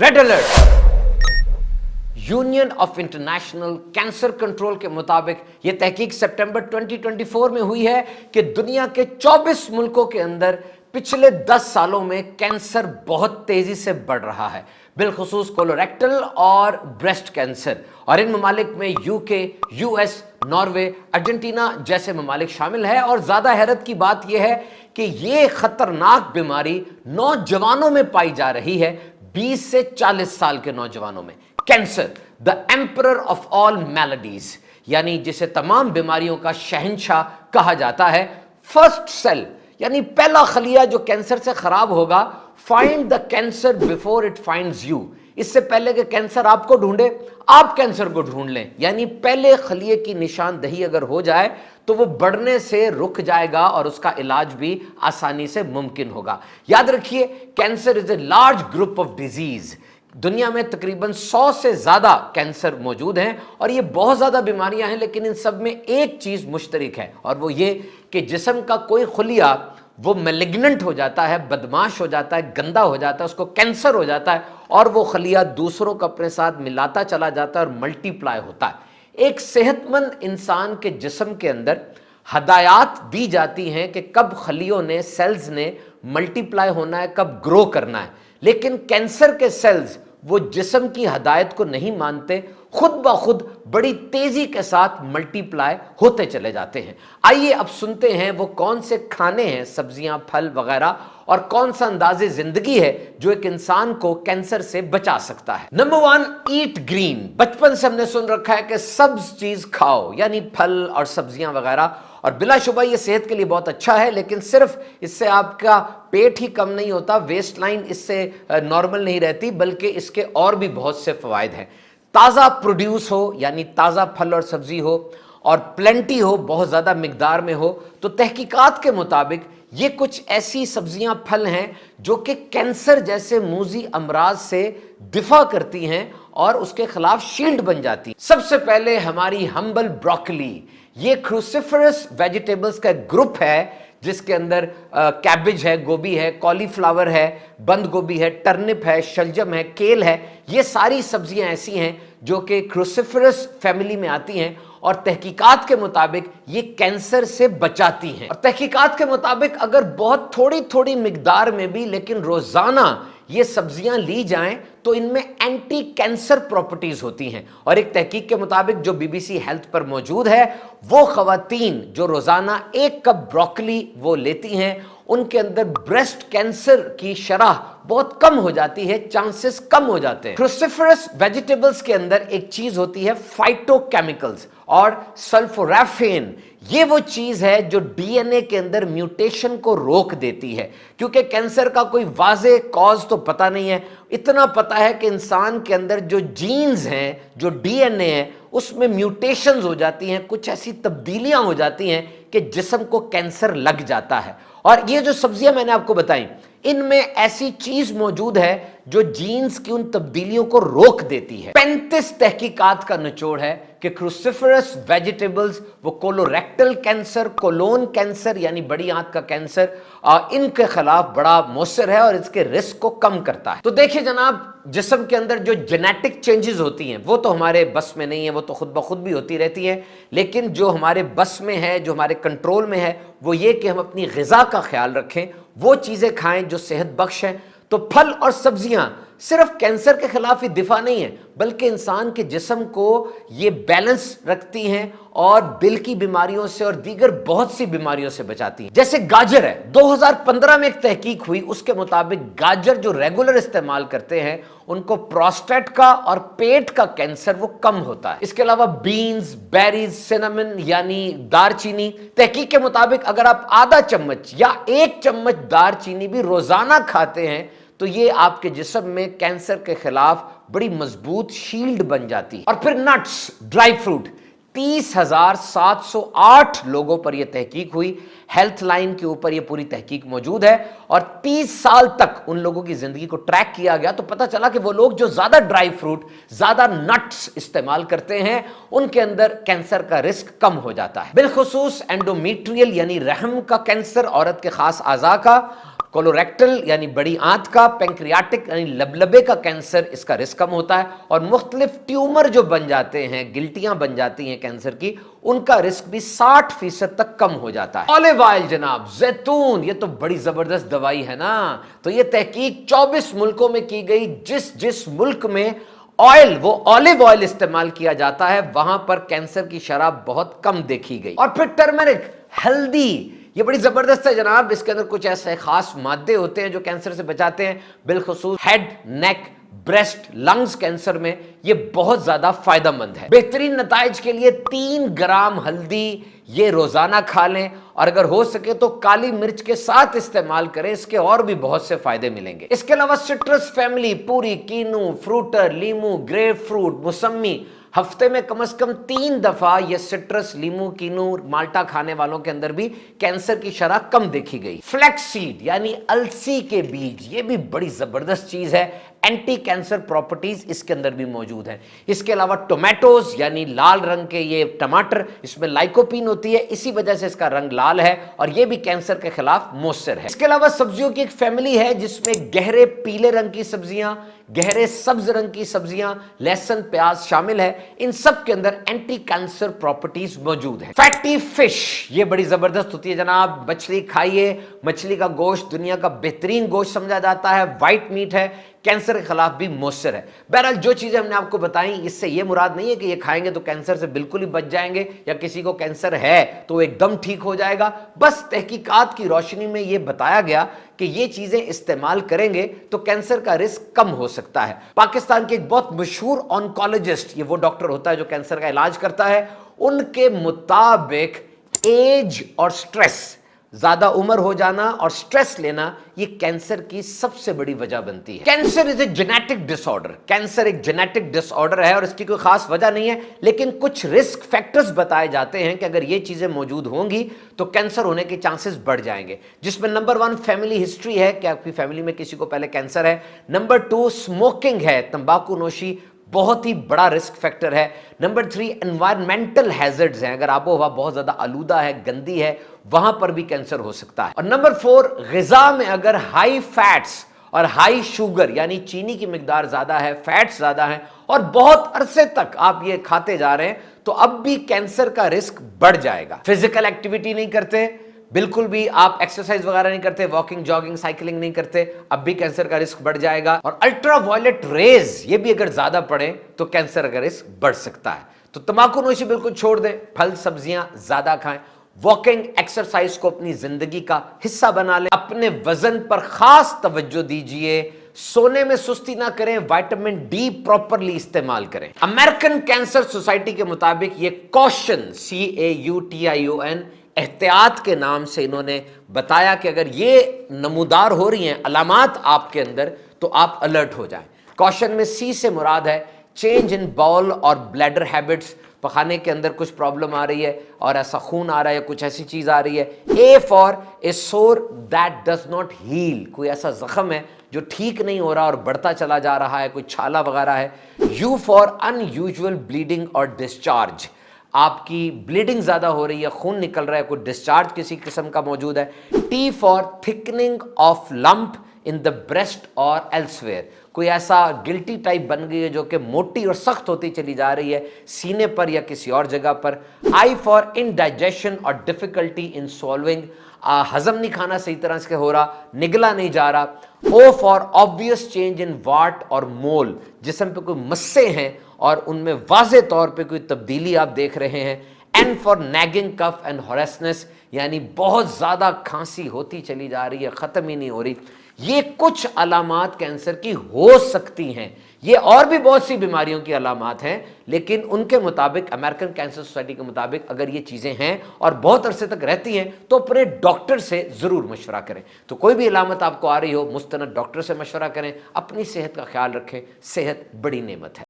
Red alert. Union of international cancer control के मुताबिक यह तहकीक सितंबर 2024 में हुई है कि दुनिया के 24 मुल्कों के अंदर पिछले 10 सालों में कैंसर बहुत तेजी से बढ़ रहा है, बिलखुसूस कोलोरेक्टल और ब्रेस्ट कैंसर। और इन ममालिक में यूके, यूएस, नॉर्वे, अर्जेंटीना जैसे ममालिक शामिल है। और ज्यादा हैरत की बात यह है कि यह खतरनाक बीमारी नौजवानों में पाई जा रही है, 20 से 40 साल के नौजवानों में। Cancer, the emperor of all maladies, यानी जिसे तमाम बीमारियों का शहंशाह कहा जाता है। फर्स्ट सेल, यानी पहला खलिया जो कैंसर से खराब होगा, find the cancer before it finds you. इससे पहले कि कैंसर आपको ढूंढे, आप कैंसर को ढूंढ लें। यानी पहले खलिए की निशानदही अगर हो जाए तो वो बढ़ने से रुक जाएगा और उसका इलाज भी आसानी से मुमकिन होगा। याद रखिए, cancer is a large group of disease. दुनिया में तकरीबन 100 से ज्यादा कैंसर मौजूद हैं और ये बहुत ज्यादा बीमारियां हैं, लेकिन इन सब में एक चीज मुश्तरक है और वो ये कि जिस्म का कोई खुलिया वो मैलिग्नेंट हो जाता है, बदमाश हो जाता है, गंदा हो जाता है, उसको कैंसर हो जाता है और वो खलिया दूसरों को अपने साथ मिलाता चला जाता है और मल्टीप्लाई होता है। एक सेहतमंद इंसान के जिस्म के अंदर हदायत दी जाती हैं कि कब खलियों ने, सेल्स ने मल्टीप्लाई होना है, कब ग्रो करना है। लेकिन कैंसर के सेल्स वो जिस्म की हदायत को नहीं मानते, खुद ब खुद बड़ी तेजी के साथ मल्टीप्लाई होते चले जाते हैं। आइए अब सुनते हैं वो कौन से खाने हैं, सब्जियां, फल वगैरह, और कौन सा अंदाजे जिंदगी है जो एक इंसान को कैंसर से बचा सकता है। नंबर 1, ईट ग्रीन। बचपन से हमने सुन रखा है कि सब्ज चीज खाओ, यानी फल और सब्जियां वगैरह, और बिलाशुबा ये सेहत के लिए बहुत अच्छा है। लेकिन सिर्फ इससे आपका पेट ही कम नहीं होता, वेस्ट लाइन इससे नॉर्मल नहीं रहती, बल्कि इसके और भी बहुत से फवायद हैं। ताज़ा प्रोड्यूस हो, यानी ताज़ा फल और सब्जी हो, और प्लेंटी हो, बहुत ज़्यादा मिकदार में हो। तो तहकीकात के मुताबिक ये कुछ ऐसी सब्जियां, फल हैं जो कि कैंसर जैसे मूजी अमराज से दिफा करती हैं और उसके खिलाफ शील्ड बन जाती है। सबसे पहले हमारी हम्बल ब्रोकली। ये क्रूसिफरस वेजिटेबल्स का ग्रुप है जिसके अंदर कैबिज है, गोभी है, कॉलीफ्लावर है, बंद गोभी है, टर्निप है, शलजम है, केल है। ये सारी सब्जियां ऐसी हैं जो कि क्रूसिफरस फैमिली में आती हैं और तहकीकात के मुताबिक ये कैंसर से बचाती हैं। और तहकीकात के मुताबिक अगर बहुत थोड़ी थोड़ी मिकदार में भी, लेकिन रोजाना ये सब्जियां ली जाएं तो इनमें एंटी कैंसर प्रॉपर्टीज होती हैं। और एक तहकीक के मुताबिक जो बीबीसी हेल्थ पर मौजूद है, वो खवातीन जो रोजाना 1 कप ब्रोकली वो लेती हैं, उनके अंदर ब्रेस्ट कैंसर की शरह बहुत कम हो जाती है, चांसेस कम हो जाते हैं। क्रूसिफरस वेजिटेबल्स के अंदर एक चीज होती है फाइटोकेमिकल्स और सल्फोराफेन। ये वो चीज है जो डीएनए के अंदर म्यूटेशन को रोक देती है। क्योंकि कैंसर का कोई वाज़े कॉज तो पता नहीं है, इतना पता है कि इंसान के अंदर जो जीन्स हैं, जो डीएनए है, उसमें म्यूटेशंस हो जाती हैं, कुछ ऐसी तब्दीलियां हो जाती हैं कि जिस्म को कैंसर लग जाता है। और ये जो सब्जियां मैंने आपको बताई, इनमें ऐसी चीज मौजूद है जो जीन्स की उन तब्दीलियों को रोक देती है। 35 तहकीकात का निचोड़ है कि क्रूसिफरस वेजिटेबल्स वो कोलोरेक्टल कैंसर, कोलोन कैंसर यानी बड़ी आंत का कैंसर, इनके खिलाफ बड़ा मौसर है और इसके रिस्क को कम करता है। तो देखिए जनाब, जिस्म के अंदर जो जेनेटिक चेंजेस होती हैं वो तो हमारे बस में नहीं है, वो तो खुद ब खुद भी होती रहती हैं। लेकिन जो हमारे बस में है, जो हमारे कंट्रोल में है, वो ये कि हम अपनी ग़िज़ा का ख्याल रखें, वो चीज़ें खाएं जो सेहत बख्श हैं। तो फल और सब्जियां सिर्फ कैंसर के खिलाफ ही दिफा नहीं है, बल्कि इंसान के जिस्म को ये बैलेंस रखती हैं और दिल की बीमारियों से और दीगर बहुत सी बीमारियों से बचाती हैं। जैसे गाजर है, 2015 में एक तहकीक हुई, उसके मुताबिक गाजर जो रेगुलर इस्तेमाल करते हैं उनको प्रोस्टेट का और पेट का कैंसर वो कम होता है। इसके अलावा बीन्स, बेरीज, सिनेमन यानी दारचीनी, तहकीक के मुताबिक अगर आप आधा चम्मच या 1 चम्मच दारचीनी भी रोजाना खाते हैं तो ये आपके जिस्म में कैंसर के खिलाफ बड़ी मजबूत शील्ड बन जाती है। और फिर नट्स, ड्राई फ्रूट, 30,708 लोगों पर यह तहकीक हुई। हेल्थ लाइन के ऊपर यह पूरी तहकीक मौजूद है और 30 साल तक उन लोगों की जिंदगी को ट्रैक किया गया तो पता चला कि वो लोग जो ज्यादा ड्राई फ्रूट, ज्यादा नट्स इस्तेमाल करते हैं, उनके अंदर कैंसर का रिस्क कम हो जाता है। बिलखुसूस एंडोमेट्रियल यानी रहम का कैंसर, औरत के खास आज़ा का, कोलोरेक्टल यानी बड़ी आंत का, पैंक्रियाटिक यानी लबलबे का कैंसर, इसका रिस्क कम होता है, और मुख्तलिफ ट्यूमर जो बन जाते हैं, गिल्टियां बन जाती हैं कैंसर की, उनका रिस्क भी 60% तक कम हो जाता है। ऑलिव ऑयल जनाब, जैतून, ये तो बड़ी जबरदस्त दवाई है ना। तो ये तहकीक 24 मुल्कों में की गई, जिस जिस मुल्क में ऑयल, वो ऑलिव ऑयल इस्तेमाल किया जाता है, वहां पर कैंसर की शरह बहुत कम देखी गई। और फिर टर्मरिक, हल्दी, ये बड़ी जबरदस्त है जनाब। इसके अंदर कुछ ऐसे खास मादे होते हैं जो कैंसर से बचाते हैं, बिलखुसूस हेड, नेक, ब्रेस्ट, लंग्स कैंसर में ये बहुत ज्यादा फायदेमंद है। बेहतरीन नताइज के लिए 3 ग्राम हल्दी ये रोजाना खा लें, और अगर हो सके तो काली मिर्च के साथ इस्तेमाल करें, इसके और भी बहुत से फायदे मिलेंगे। इसके अलावा सिट्रस फैमिली, पूरी, कीनू, फ्रूटर, लीमू, ग्रेप फ्रूट, मौसमी, हफ्ते में कम से कम 3 दफा ये सिट्रस, लीमू, कीनू, माल्टा खाने वालों के अंदर भी कैंसर की शरह कम देखी गई। फ्लैक्स सीड यानी अलसी के बीज, ये भी बड़ी जबरदस्त चीज है, एंटी कैंसर प्रॉपर्टीज इसके अंदर भी मौजूद है। इसके अलावा टोमेटोज यानी लाल रंग के ये टमाटर, इसमें लाइकोपीन होती है, इसी वजह से इसका रंग लाल है, और ये भी कैंसर के खिलाफ मौसर है। इसके अलावा सब्जियों की एक फैमिली है जिसमें गहरे पीले रंग की सब्जियां, गहरे सब्ज रंग की सब्जियां, लहसुन, प्याज शामिल है। इन सब के अंदर एंटी कैंसर प्रॉपर्टीज मौजूद है। फैटी फिश, ये बड़ी जबरदस्त होती है जनाब। मछली खाइए, मछली का गोश्त दुनिया का बेहतरीन गोश्त समझा जाता है, व्हाइट मीट है, कैंसर के खिलाफ भी मौसर है। बहरहाल जो चीजें हमने आपको बताई, इससे ये मुराद नहीं है कि ये खाएंगे तो कैंसर से बिल्कुल ही बच जाएंगे, या किसी को कैंसर है तो एकदम ठीक हो जाएगा। बस तहकीकात की रोशनी में ये बताया गया कि ये चीजें इस्तेमाल करेंगे तो कैंसर का रिस्क कम हो सकता है। पाकिस्तान के एक बहुत मशहूर ऑन्कोलॉजिस्ट, ये वो डॉक्टर होता है जो कैंसर का इलाज करता है, उनके मुताबिक एज और स्ट्रेस, ज्यादा उम्र हो जाना और स्ट्रेस लेना, ये कैंसर की सबसे बड़ी वजह बनती है। Cancer is a genetic disorder, cancer एक जेनेटिक डिसऑर्डर है और इसकी कोई खास वजह नहीं है, लेकिन कुछ रिस्क फैक्टर्स बताए जाते हैं कि अगर ये चीजें मौजूद होंगी तो कैंसर होने के चांसेस बढ़ जाएंगे, जिसमें नंबर 1 फैमिली हिस्ट्री है कि आपकी फैमिली में किसी को पहले कैंसर है। नंबर 2 स्मोकिंग है, तंबाकू नोशी बहुत ही बड़ा रिस्क फैक्टर है। नंबर 3 एनवायरमेंटल हैजर्ड्स हैं, अगर आबो हवा बहुत ज्यादा आलूदा है, गंदी है, वहां पर भी कैंसर हो सकता है। और नंबर 4 ग़िज़ा में अगर हाई फैट्स और हाई शुगर यानी चीनी की मिकदार ज्यादा है, फैट्स ज्यादा है, और बहुत अरसे तक आप ये खाते जा रहे हैं, तो अब भी कैंसर का रिस्क बढ़ जाएगा। फिजिकल एक्टिविटी नहीं करते, बिल्कुल भी आप एक्सरसाइज वगैरह नहीं करते, वॉकिंग, जॉगिंग, साइकिलिंग नहीं करते, अब भी कैंसर का रिस्क बढ़ जाएगा। और अल्ट्रा वायलेट रेज ये भी अगर ज्यादा पड़े तो कैंसर का रिस्क बढ़ सकता है। तो तंबाकू नोशी बिल्कुल छोड़ दें, फल सब्जियां ज्यादा खाएं, वॉकिंग, एक्सरसाइज को अपनी जिंदगी का हिस्सा बना लें, अपने वजन पर खास तवज्जो दीजिए, सोने में सुस्ती ना करें, विटामिन डी प्रॉपरली इस्तेमाल करें। अमेरिकन कैंसर सोसाइटी के मुताबिक ये कॉशन, CAUTION, एहतियात के नाम से इन्होंने बताया कि अगर ये नमूदार हो रही हैं अलामात आपके अंदर, तो आप अलर्ट हो जाएं। कॉशन में C से मुराद है चेंज इन बाउल और ब्लैडर हैबिट्स, पखाने के अंदर कुछ प्रॉब्लम आ रही है और ऐसा खून आ रहा है, कुछ ऐसी चीज आ रही है। A फॉर ए सोर दैट डज नॉट हील, कोई ऐसा जख्म है जो ठीक नहीं हो रहा और बढ़ता चला जा रहा है, कोई छाला वगैरह है। U फॉर अनयूजुअल ब्लीडिंग और डिस्चार्ज, आपकी ब्लीडिंग ज्यादा हो रही है, खून निकल रहा है, कोई डिस्चार्ज किसी किस्म का मौजूद है। T for thickening of lump in the breast और एल्सवेयर, कोई ऐसा गिल्टी टाइप बन गई है जो कि मोटी और सख्त होती चली जा रही है सीने पर या किसी और जगह पर। I फॉर इनडाइजेशन और डिफिकल्टी इन सॉल्विंग, हजम नहीं खाना सही तरह से हो रहा, निगला नहीं जा रहा। O for obvious change in wart और मोल, जिस्म पे कोई मस्से हैं और उनमें वाज़े तौर पे कोई तब्दीली आप देख रहे हैं। N for nagging cough and hoarseness, यानी बहुत ज़्यादा खांसी होती चली जा रही है, ख़त्म ही नहीं हो रही। ये कुछ अलामात कैंसर की हो सकती हैं, ये और भी बहुत सी बीमारियों की अलामात हैं, लेकिन उनके मुताबिक, अमेरिकन कैंसर सोसाइटी के मुताबिक, अगर ये चीज़ें हैं और बहुत अरसे तक रहती हैं तो अपने डॉक्टर से ज़रूर मशवरा करें। तो कोई भी अलामत आपको आ रही हो, मुस्तनद डॉक्टर से मशवरा करें, अपनी सेहत का ख्याल रखें, सेहत बड़ी नेमत है।